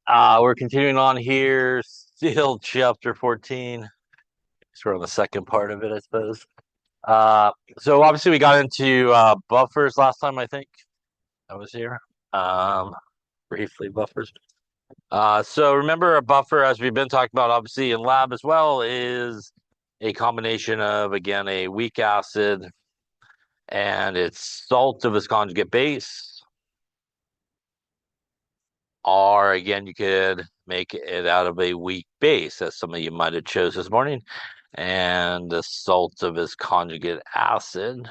We're continuing on here, still chapter 14. So we're on the second part of it, I suppose. Uh, so obviously we got into buffers last time, I think I was here. Um, Briefly buffers. So remember a buffer, as we've been talking about, obviously in lab as well, is a combination of, again, a weak acid and its salt of its conjugate base. Or again, you could make it out of a weak base, as some of you might have chose this morning, and the salt of its conjugate acid.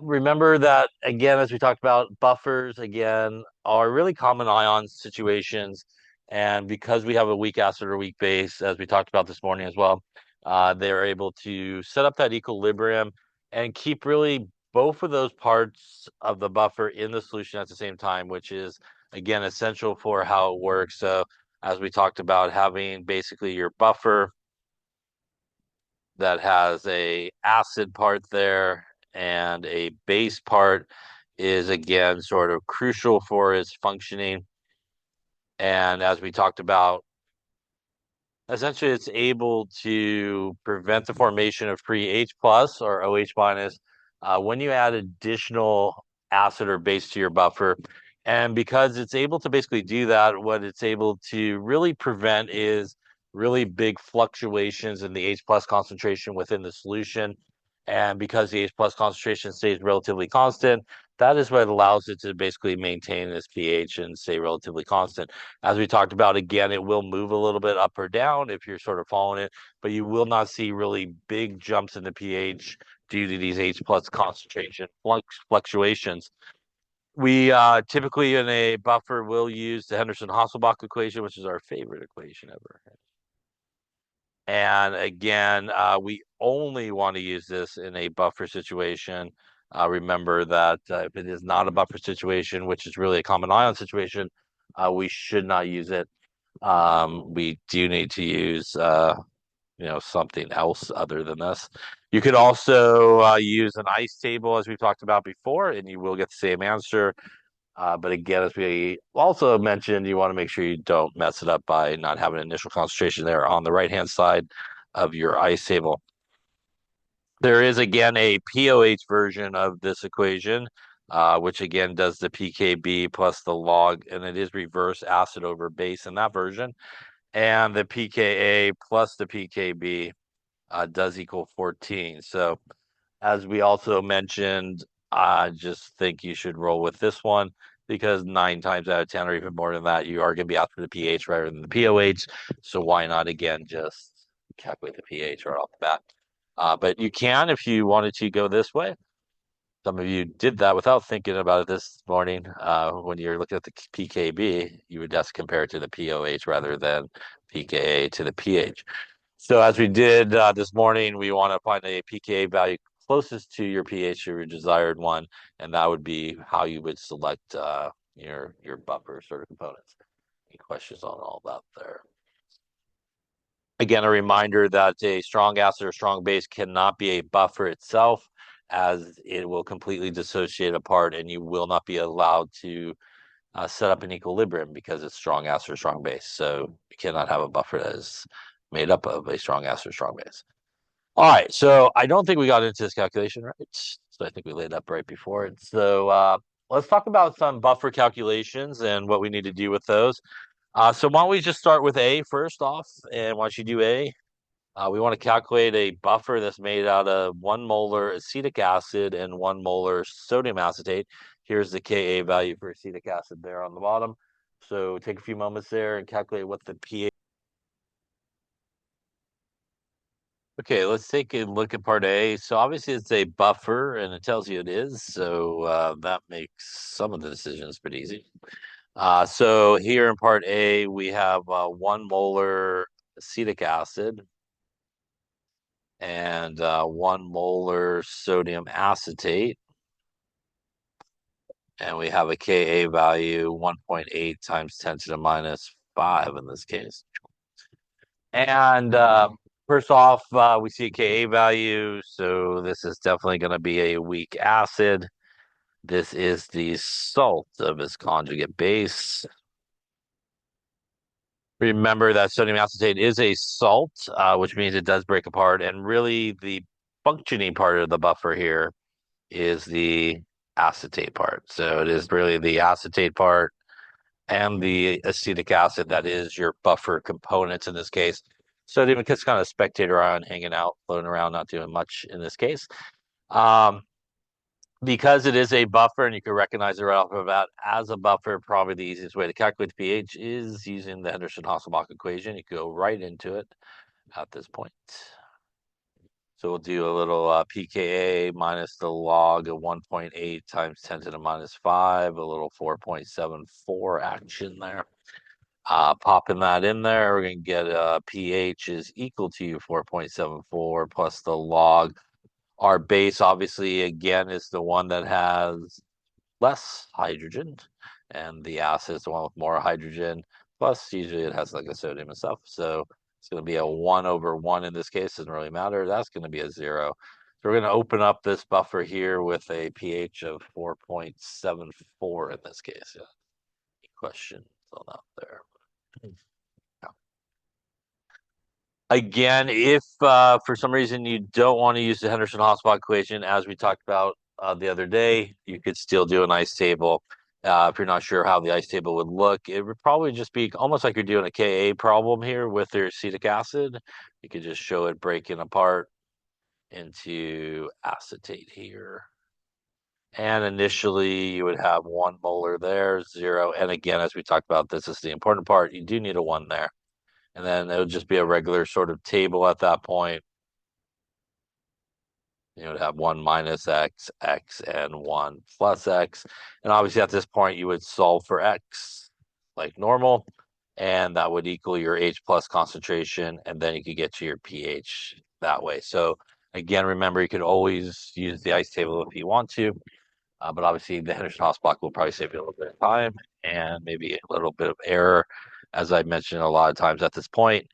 Remember that, again, as we talked about, buffers, again, are really common ion situations. And because we have a weak acid or weak base, as we talked about this morning as well, they're able to set up that equilibrium and keep really both of those parts of the buffer in the solution at the same time, which is, again, essential for how it works. So, as we talked about, having basically your buffer that has a acid part there and a base part is, again, sort of crucial for its functioning. And as we talked about, essentially it's able to prevent the formation of free H plus or OH minus when you add additional acid or base to your buffer. And because it's able to basically do that, what it's able to really prevent is really big fluctuations in the H plus concentration within the solution. And because the H plus concentration stays relatively constant, that is what allows it to basically maintain its pH and stay relatively constant. As we talked about, again, it will move a little bit up or down if you're sort of following it, but you will not see really big jumps in the pH due to these H plus concentration fluctuations. We typically in a buffer will use the Henderson-Hasselbalch equation, which is our favorite equation ever. And again, we only want to use this in a buffer situation. Remember that if it is not a buffer situation, which is really a common ion situation, we should not use it. We do need to use something else other than this. You could also use an ice table, as we've talked about before, and you will get the same answer. But again, as we also mentioned, you want to make sure you don't mess it up by not having initial concentration there on the right-hand side of your ice table. There is, again, a POH version of this equation, which again does the pKb plus the log, and it is reverse acid over base in that version. And the pKa plus the pKb does equal 14. So as we also mentioned, I just think you should roll with this one because 9 times out of 10 or even more than that, you are going to be after the pH rather than the POH. So why not, again, just calculate the pH right off the bat? But you can, if you wanted to, go this way. Some of you did that without thinking about it this morning. When you're looking at the pKb, you would just compare it to the POH rather than pKa to the pH. So as we did this morning, we want to find a pKa value closest to your pH, your desired one, and that would be how you would select your buffer sort of components. Any questions on all that there? Again, a reminder that a strong acid or strong base cannot be a buffer itself, as it will completely dissociate apart, and you will not be allowed to set up an equilibrium because it's strong acid or strong base. So you cannot have a buffer that is made up of a strong acid or strong base. All right, so I don't think we got into this calculation right. So I think we laid up right before it. So let's talk about some buffer calculations and what we need to do with those. So why don't we just start with A first off, and once you do A, we want to calculate a buffer that's made out of 1 molar acetic acid and 1 molar sodium acetate. Here's the Ka value for acetic acid there on the bottom. So take a few moments there and calculate what the pH. Okay, let's take a look at part A. So obviously it's a buffer and it tells you it is. So that makes some of the decisions pretty easy. So here in part A, we have 1 molar acetic acid and 1 molar sodium acetate. And we have a Ka value 1.8 times 10 to the minus 5 in this case. And first off, we see a Ka value, so this is definitely going to be a weak acid. This is the salt of its conjugate base. Remember that sodium acetate is a salt, which means it does break apart. And really, the functioning part of the buffer here is the acetate part. So it is really the acetate part and the acetic acid that is your buffer components in this case. Sodium gets kind of spectator ion hanging out, floating around, not doing much in this case. Um, because it is a buffer and you can recognize it right off of that as a buffer, probably the easiest way to calculate the pH is using the Henderson-Hasselbalch equation. You can go right into it at this point. So we'll do a little pKa minus the log of 1.8 times 10 to the minus 5, a little 4.74 action there. Popping that in there, we're going to get pH is equal to 4.74 plus the log. Our base, obviously, again, is the one that has less hydrogen, and the acid is the one with more hydrogen. Plus, usually it has like a sodium and stuff. So it's going to be a 1/1 in this case. Doesn't really matter. That's going to be a 0. So we're going to open up this buffer here with a pH of 4.74 in this case. Yeah. Any questions on that there? Again, if for some reason you don't want to use the Henderson-Hasselbalch equation, as we talked about the other day, you could still do an ice table. If you're not sure how the ice table would look, it would probably just be almost like you're doing a Ka problem here with your acetic acid. You could just show it breaking apart into acetate here. And initially, you would have 1 molar there, 0. And again, as we talked about, this is the important part. You do need a 1 there. And then it would just be a regular sort of table at that point. You would have 1 minus x, x, and 1 plus x. And obviously at this point, you would solve for x like normal, and that would equal your H plus concentration, and then you could get to your pH that way. So again, remember, you could always use the ice table if you want to, but obviously the Henderson-Hasselbalch will probably save you a little bit of time and maybe a little bit of error. As I mentioned a lot of times at this point,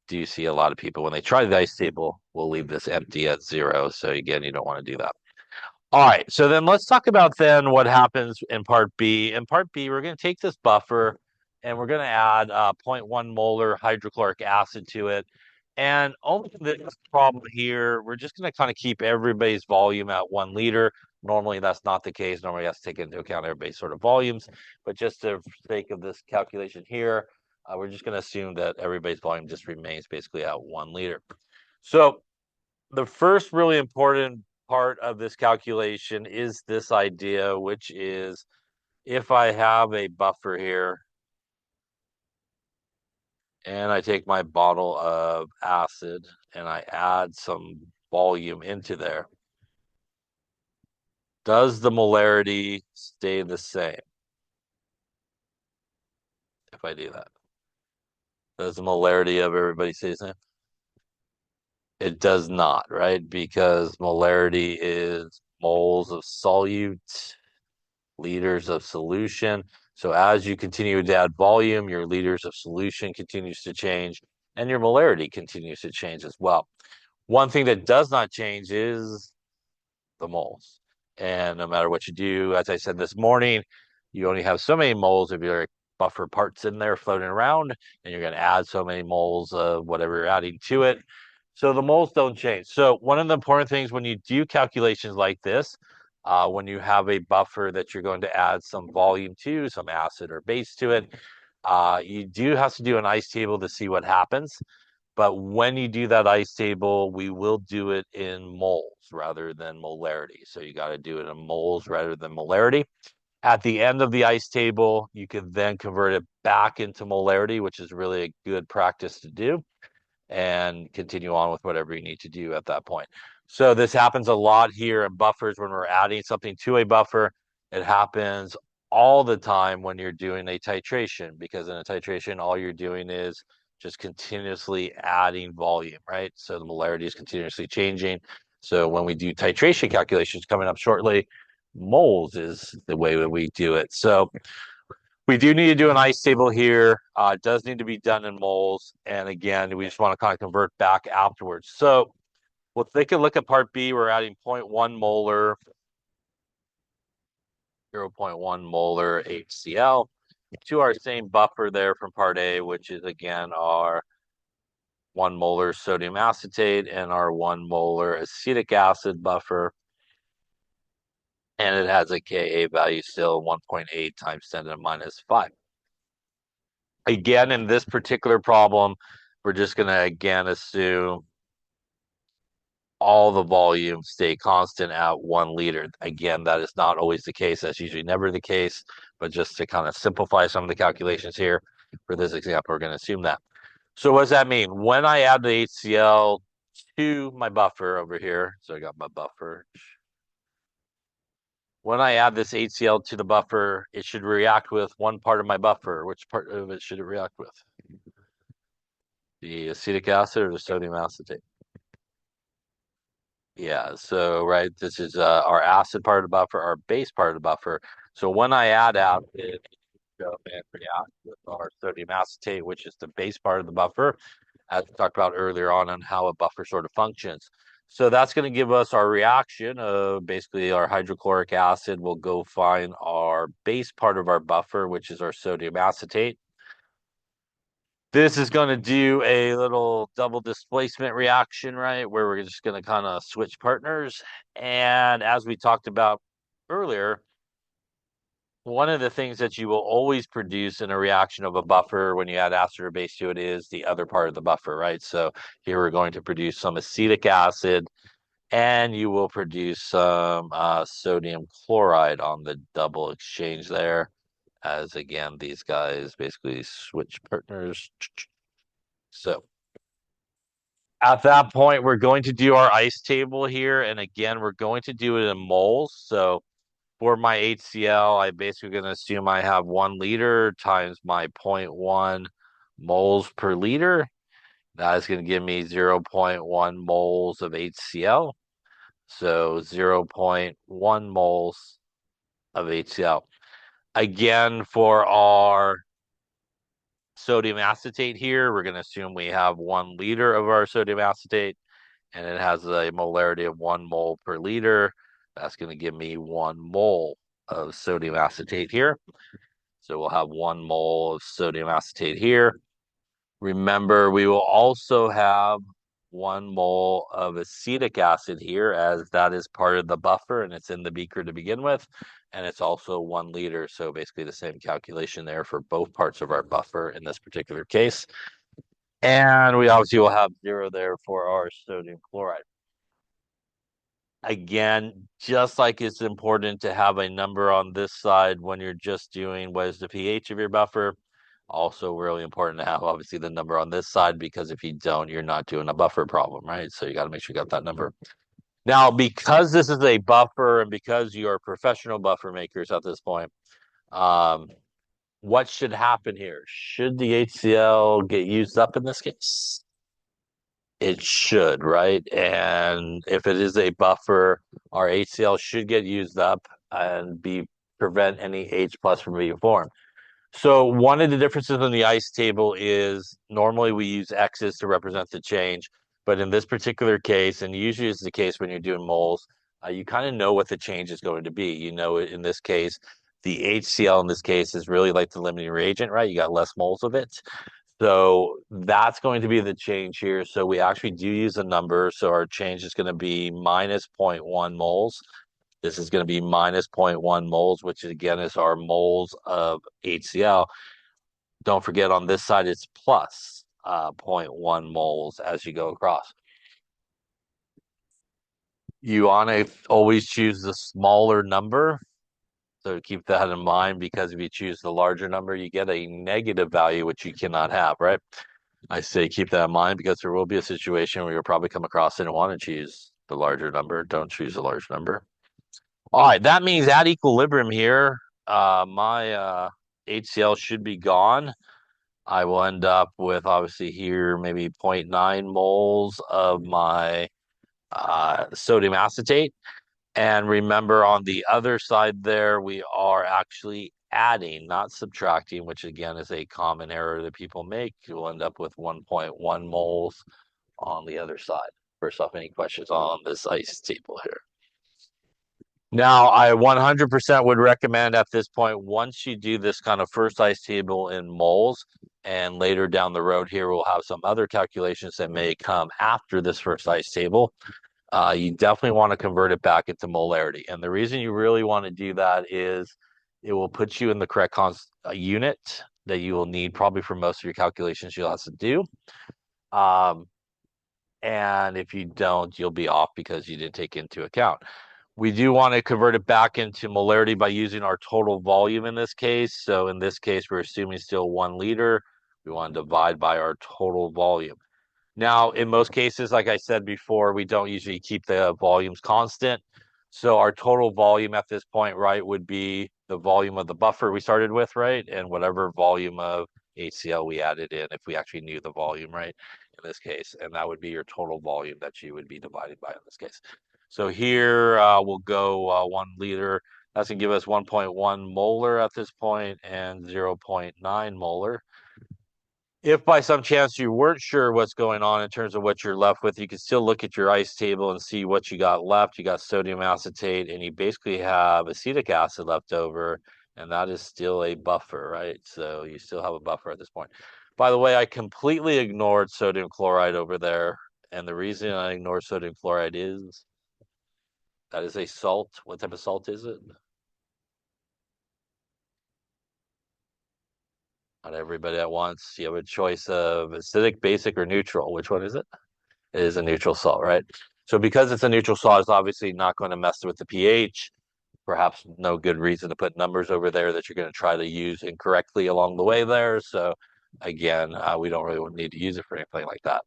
do you see a lot of people when they try the ice table will leave this empty at 0. So again, you don't want to do that. All right, so then let's talk about then what happens in part B. In part B, we're going to take this buffer and we're going to add zero 0.1 molar hydrochloric acid to it. And only this problem here, we're just going to kind of keep everybody's volume at 1 liter. Normally, that's not the case. Normally, you have to take into account everybody's sort of volumes. But just for the sake of this calculation here, we're just going to assume that everybody's volume just remains basically at 1 liter. So the first really important part of this calculation is this idea, which is if I have a buffer here and I take my bottle of acid and I add some volume into there, does the molarity stay the same if I do that? Does the molarity of everybody stay the same? It does not, right? Because molarity is moles of solute, liters of solution. So as you continue to add volume, your liters of solution continues to change and your molarity continues to change as well. One thing that does not change is the moles. And no matter what you do, as I said this morning, you only have so many moles of your buffer parts in there floating around, and you're going to add so many moles of whatever you're adding to it. So the moles don't change. So one of the important things when you do calculations like this, when you have a buffer that you're going to add some volume to, some acid or base to it, you do have to do an ice table to see what happens. But when you do that ice table, we will do it in moles rather than molarity. So you got to do it in moles rather than molarity. At the end of the ice table, you can then convert it back into molarity, which is really a good practice to do, and continue on with whatever you need to do at that point. So this happens a lot here in buffers when we're adding something to a buffer. It happens all the time when you're doing a titration, because in a titration, all you're doing is just continuously adding volume, right? So the molarity is continuously changing. So when we do titration calculations coming up shortly, moles is the way that we do it. So we do need to do an ice table here. It does need to be done in moles. And again, we just want to kind of convert back afterwards. So we'll take a look at part B. We're adding 0.1 molar, 0.1 molar HCl. to our same buffer there from part A, which is again our 1 molar sodium acetate and our 1 molar acetic acid buffer. And it has a Ka value still 1.8 times 10 to the minus 5. Again, in this particular problem, we're just going to again assume all the volumes stay constant at 1 liter. Again, that is not always the case. That's usually never the case. But just to kind of simplify some of the calculations here, for this example, we're going to assume that. So what does that mean? When I add the HCl to my buffer over here, so I got my buffer. When I add this HCl to the buffer, it should react with one part of my buffer. Which part of it should it react with? The acetic acid or the sodium acetate? Yeah, so right, this is our acid part of the buffer, our base part of the buffer. So when I add out, it go and react with our sodium acetate, which is the base part of the buffer, as we talked about earlier on how a buffer sort of functions. So that's going to give us our reaction of basically our hydrochloric acid will go find our base part of our buffer, which is our sodium acetate. This is going to do a little double displacement reaction, right? Where we're just going to kind of switch partners. And as we talked about earlier, one of the things that you will always produce in a reaction of a buffer when you add acid or base to it is the other part of the buffer, right? So here we're going to produce some acetic acid and you will produce some sodium chloride on the double exchange there. As again, these guys basically switch partners. So at that point, we're going to do our ice table here. And again, we're going to do it in moles. So for my HCl, I basically going to assume I have 1 liter times my 0.1 moles per liter. That is going to give me 0.1 moles of HCl. So 0.1 moles of HCl. Again, for our sodium acetate here, we're going to assume we have 1 liter of our sodium acetate, and it has a molarity of 1 mole per liter. That's going to give me 1 mole of sodium acetate here. So we'll have 1 mole of sodium acetate here. Remember, we will also have 1 mole of acetic acid here, as that is part of the buffer and it's in the beaker to begin with. And it's also 1 liter. So basically the same calculation there for both parts of our buffer in this particular case. And we obviously will have 0 there for our sodium chloride. Again, just like it's important to have a number on this side when you're just doing what is the pH of your buffer, also really important to have obviously the number on this side, because if you don't, you're not doing a buffer problem, right? So you got to make sure you got that number. Now, because this is a buffer and because you are professional buffer makers at this point, what should happen here? Should the HCl get used up in this case? It should, right? And if it is a buffer, our HCl should get used up and prevent any H plus from being formed. So one of the differences in the ice table is normally we use X's to represent the change, but in this particular case, and usually it's the case when you're doing moles, you kind of know what the change is going to be. You know, in this case, the HCl in this case is really like the limiting reagent, right? You got less moles of it. So that's going to be the change here. So we actually do use a number. So our change is going to be minus 0.1 moles. This is going to be minus 0.1 moles, which again is our moles of HCl. Don't forget on this side, it's plus 0.1 moles as you go across. You want to always choose the smaller number. So keep that in mind, because if you choose the larger number, you get a negative value, which you cannot have, right? I say keep that in mind because there will be a situation where you'll probably come across it and want to choose the larger number. Don't choose a large number. All right, that means at equilibrium here, my HCl should be gone. I will end up with obviously here maybe 0.9 moles of my sodium acetate. And remember on the other side there, we are actually adding, not subtracting, which again is a common error that people make. You'll end up with 1.1 moles on the other side. First off, any questions on this ice table here? Now, I 100% would recommend at this point, once you do this kind of first ice table in moles, and later down the road here, we'll have some other calculations that may come after this first ice table. You definitely want to convert it back into molarity. And the reason you really want to do that is it will put you in the correct unit that you will need probably for most of your calculations you'll have to do. Um, and if you don't, you'll be off because you didn't take into account. We do want to convert it back into molarity by using our total volume in this case. So in this case, we're assuming still 1 liter. We want to divide by our total volume. Now, in most cases, like I said before, we don't usually keep the volumes constant. So our total volume at this point, right, would be the volume of the buffer we started with, right? And whatever volume of HCl we added in, if we actually knew the volume, right, in this case. And that would be your total volume that you would be dividing by in this case. So here we'll go 1 liter. That's going to give us 1.1 molar at this point and 0.9 molar. If by some chance you weren't sure what's going on in terms of what you're left with, you can still look at your ice table and see what you got left. You got sodium acetate, and you basically have acetic acid left over, and that is still a buffer, right? So you still have a buffer at this point. By the way, I completely ignored sodium chloride over there, and the reason I ignored sodium chloride is that is a salt. What type of salt is it? Not everybody at once. You have a choice of acidic, basic, or neutral. Which one is it? It is a neutral salt, right? So because it's a neutral salt, it's obviously not going to mess with the pH. Perhaps no good reason to put numbers over there that you're going to try to use incorrectly along the way there. So again, we don't really need to use it for anything like that.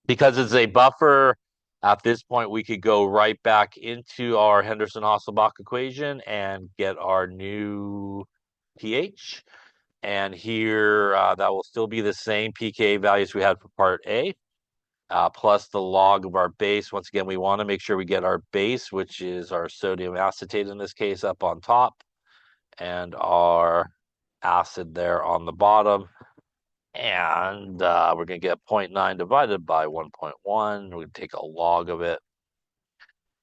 Because it's a buffer, at this point, we could go right back into our Henderson-Hasselbalch equation and get our new pH. And here, that will still be the same pK values we had for part A. Plus the log of our base. Once again, we want to make sure we get our base, which is our sodium acetate in this case, up on top, and our acid there on the bottom. And we're going to get 0.9 divided by 1.1. We're going to take a log of it.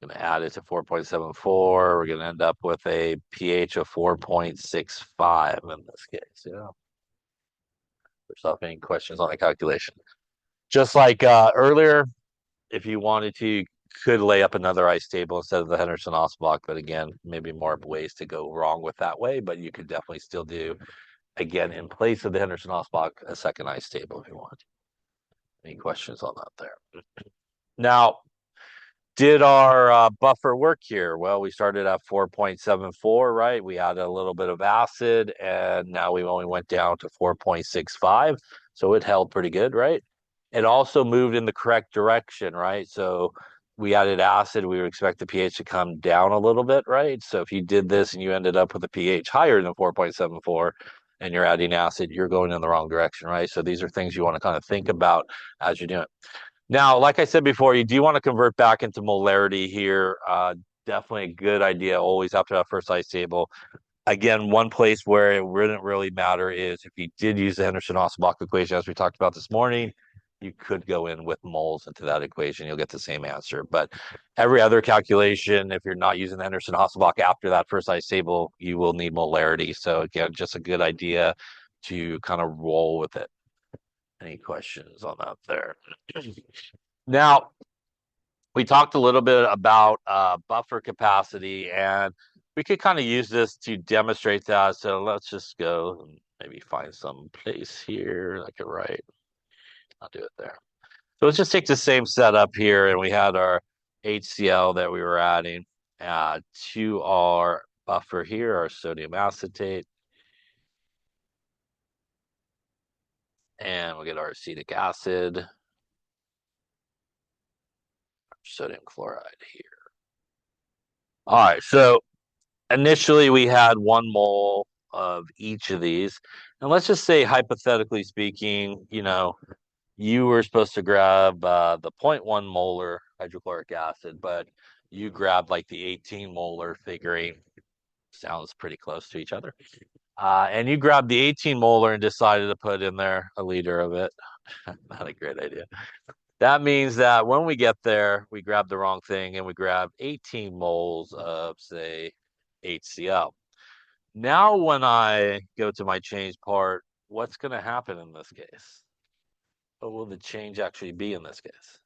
Going to add it to 4.74. We're going to end up with a pH of 4.65 in this case. Yeah. There's not any questions on the calculation. Just like earlier, if you wanted to, you could lay up another ice table instead of the Henderson Osbach, but again, maybe more ways to go wrong with that way, but you could definitely still do, again, in place of the Henderson Osbach, a second ice table if you want. Any questions on that there? Now, did our buffer work here? Well, we started at 4.74, right? We added a little bit of acid, and now we only went down to 4.65. So it held pretty good, right? It also moved in the correct direction, right? So we added acid, we would expect the pH to come down a little bit, right? So if you did this and you ended up with a pH higher than 4.74 and you're adding acid, you're going in the wrong direction, right? So these are things you want to kind of think about as you're doing it. Now, like I said before, you do want to convert back into molarity here. Definitely a good idea always after that first ice table. Again, one place where it wouldn't really matter is if you did use the Henderson-Hasselbalch equation, as we talked about this morning, you could go in with moles into that equation. You'll get the same answer. But every other calculation, if you're not using the Henderson-Hasselbalch after that first ice table, you will need molarity. So again, just a good idea to kind of roll with it. Any questions on that there? Now, we talked a little bit about buffer capacity, and we could kind of use this to demonstrate that. So let's just go and maybe find some place here. I could write. I'll do it there. So let's just take the same setup here, and we had our HCl that we were adding to our buffer here, our sodium acetate. And we'll get our acetic acid, sodium chloride here. All right, so initially we had 1 mole of each of these. And let's just say, hypothetically speaking, you were supposed to grab the zero point 0.1 molar hydrochloric acid, but you grabbed like the 18 molar, figuring sounds pretty close to each other. And you grabbed the 18 molar and decided to put in there 1 liter of it. Not a great idea. That means that when we get there, we grab the wrong thing and we grab 18 moles of, say, HCl. Now, when I go to my change part, what's going to happen in this case? What will the change actually be in this case?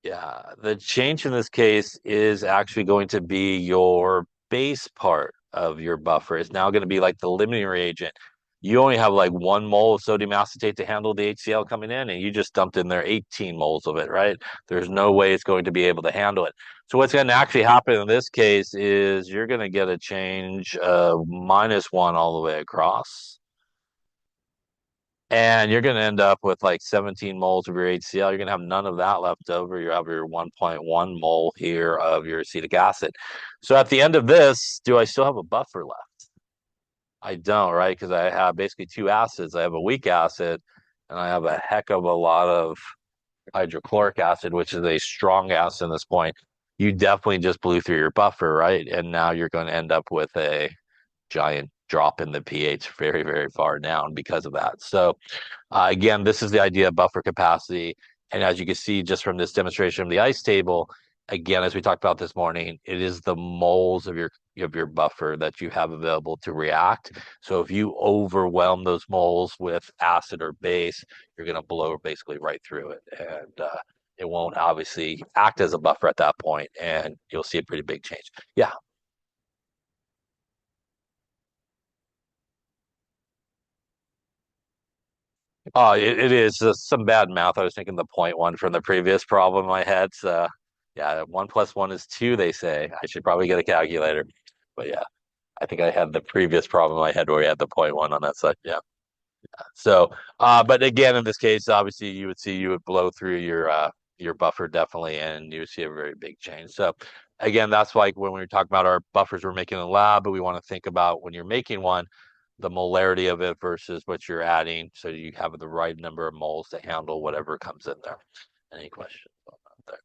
Yeah, the change in this case is actually going to be your base part of your buffer. It's now going to be like the limiting reagent. You only have like 1 mole of sodium acetate to handle the HCl coming in, and you just dumped in there 18 moles of it, right? There's no way it's going to be able to handle it. So what's going to actually happen in this case is you're going to get a change of -1 all the way across. And you're going to end up with like 17 moles of your HCl. You're going to have none of that left over. You have your 1.1 mole here of your acetic acid. So at the end of this, do I still have a buffer left? I don't, right? Because I have basically two acids. I have a weak acid and I have a heck of a lot of hydrochloric acid, which is a strong acid at this point. You definitely just blew through your buffer, right? And now you're going to end up with a giant drop in the pH very, very far down because of that. So again, this is the idea of buffer capacity. And as you can see just from this demonstration of the ice table, again, as we talked about this morning, it is the moles of your buffer that you have available to react. So if you overwhelm those moles with acid or base, you're going to blow basically right through it. And it won't obviously act as a buffer at that point, and you'll see a pretty big change. Yeah. Oh, it is some bad math. I was thinking the point one from the previous problem in my head. So, yeah, 1 + 1 is 2, they say. I should probably get a calculator. But yeah, I think I had the previous problem in my head where we had the point one on that side. Yeah. So, but again, in this case, obviously, you would blow through your buffer definitely, and you would see a very big change. So, again, that's like when we were talking about our buffers we're making in the lab, but we want to think about when you're making one, the molarity of it versus what you're adding, so you have the right number of moles to handle whatever comes in there. Any questions on that there?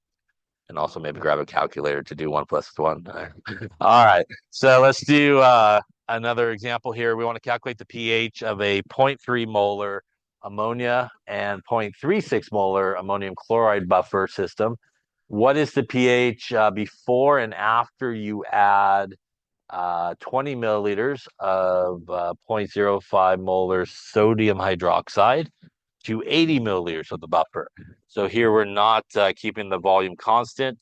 And also maybe grab a calculator to do 1 + 1. All right. So let's do another example here. We want to calculate the pH of a zero point 0.3 molar ammonia and 0.36 molar ammonium chloride buffer system. What is the pH before and after you add 20 milliliters of 0.05 molar sodium hydroxide to 80 milliliters of the buffer? So here we're not keeping the volume constant.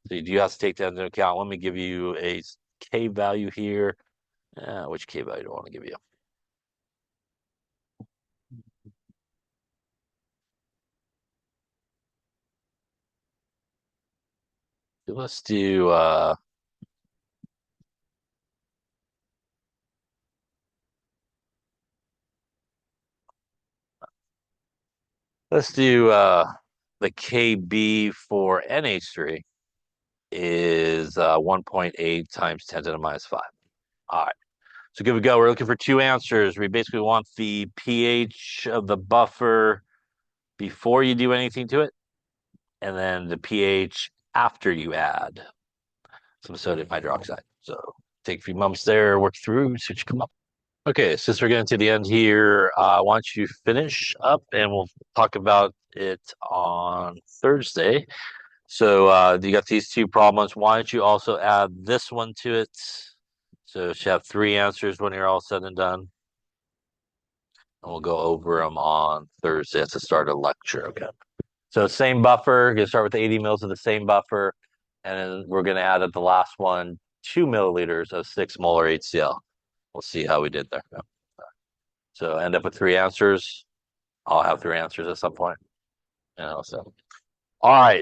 So you do have to take that into account. Let me give you a K value here. Which K value do I want to give you? Let's do the KB for NH3 is 1.8 times 10 to the -5. All right. So good we go. We're looking for two answers. We basically want the pH of the buffer before you do anything to it, and then the pH after you add some sodium hydroxide. So take a few moments there, work through, see what you come up. Okay, since we're getting to the end here, why don't you finish up and we'll talk about it on Thursday. So you got these two problems. Why don't you also add this one to it? So you should have three answers when you're all said and done. And we'll go over them on Thursday at the start of the lecture. Okay. So same buffer. You're gonna start with 80 mils of the same buffer, and then we're gonna add at the last one 2 milliliters of 6 molar HCl. We'll see how we did there. Yeah. So end up with three answers. I'll have three answers at some point. So all right.